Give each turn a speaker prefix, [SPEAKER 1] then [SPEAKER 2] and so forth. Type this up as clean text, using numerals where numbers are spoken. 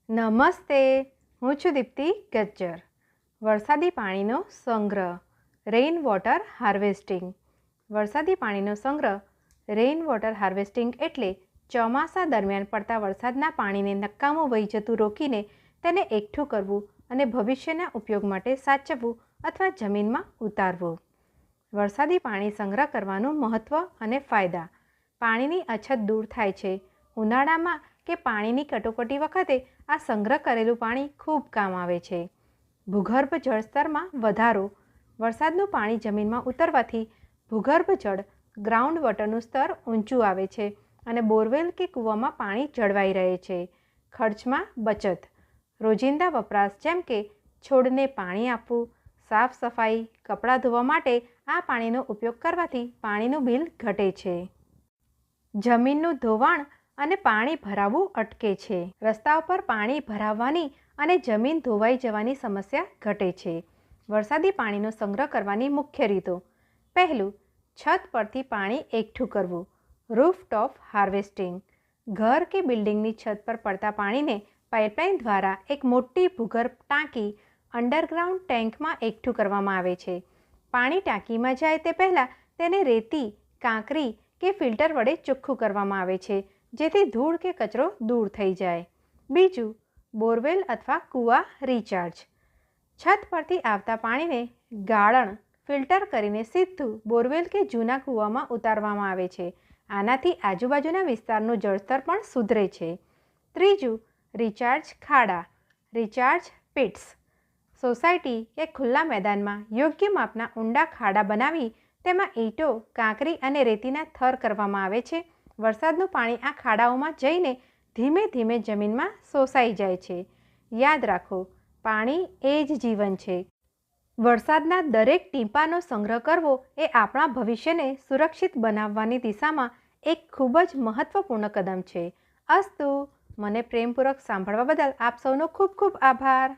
[SPEAKER 1] નમસ્તે, હું છું દીપ્તિ ગજ્જર. વરસાદી પાણીનો સંગ્રહ, રેઇન વોટર હાર્વેસ્ટિંગ. વરસાદી પાણીનો સંગ્રહ, રેઇન વોટર હાર્વેસ્ટિંગ એટલે ચોમાસા દરમિયાન પડતા વરસાદના પાણીને નકામું વહી જતું રોકીને તેને એકઠું કરવું અને ભવિષ્યના ઉપયોગ માટે સાચવવું અથવા જમીનમાં ઉતારવું. વરસાદી પાણી સંગ્રહ કરવાનું મહત્ત્વ અને ફાયદા. પાણીની અછત દૂર થાય છે. ઉનાળામાં કે પાણીની કટોકટી વખતે આ સંગ્રહ કરેલું પાણી ખૂબ કામ આવે છે. ભૂગર્ભ જળસ્તરમાં વધારો. વરસાદનું પાણી જમીનમાં ઉતરવાથી ભૂગર્ભ જળ ગ્રાઉન્ડ વોટરનું સ્તર ઊંચું આવે છે અને બોરવેલ કે કૂવામાં પાણી જળવાઈ રહે છે. ખર્ચમાં બચત. રોજિંદા વપરાશ જેમ કે છોડને પાણી આપવું, સાફ સફાઈ, કપડાં ધોવા માટે આ પાણીનો ઉપયોગ કરવાથી પાણીનું બિલ ઘટે છે. જમીનનું ધોવાણ અને પાણી ભરાવું અટકે છે. રસ્તાઓ પર પાણી ભરાવાની અને જમીન ધોવાઈ જવાની સમસ્યા ઘટે છે. વરસાદી પાણીનો સંગ્રહ કરવાની મુખ્ય રીતો. પહેલું, છત પરથી પાણી એકઠું કરવું. Rooftop harvesting. ઘર કે બિલ્ડિંગની છત પર પડતા પાણીને પાઇપલાઇન દ્વારા એક મોટી ભૂગર્ભ ટાંકી અંડરગ્રાઉન્ડ ટેન્કમાં એકઠું કરવામાં આવે છે. પાણી ટાંકીમાં જાય તે પહેલાં તેને રેતી, કાંકરી કે ફિલ્ટર વડે ચોખ્ખું કરવામાં આવે છે, જેથી ધૂળ કે કચરો દૂર થઈ જાય. બીજું, બોરવેલ અથવા કૂવા રિચાર્જ. છત પરથી આવતા પાણીને ગાળણ ફિલ્ટર કરીને સીધું બોરવેલ કે જૂના કૂવામાં ઉતારવામાં આવે છે. આનાથી આજુબાજુના વિસ્તારનું જળસ્તર પણ સુધરે છે. ત્રીજું, રિચાર્જ ખાડા રિચાર્જ પિટ્સ. સોસાયટી કે ખુલ્લા મેદાનમાં યોગ્ય માપના ઊંડા ખાડા બનાવી તેમાં ઈંટો, કાંકરી અને રેતીના થર કરવામાં આવે છે. વરસાદનું પાણી આ ખાડાઓમાં જઈને ધીમે ધીમે જમીનમાં શોષાઈ જાય છે. યાદ રાખો, પાણી એ જ જીવન છે. વરસાદના દરેક ટીપાંનો સંગ્રહ કરવો એ આપણા ભવિષ્યને સુરક્ષિત બનાવવાની દિશામાં એક ખૂબ જ મહત્ત્વપૂર્ણ કદમ છે. અસ્તુ. મને પ્રેમપૂર્વક સાંભળવા બદલ આપ સૌનો ખૂબ ખૂબ આભાર.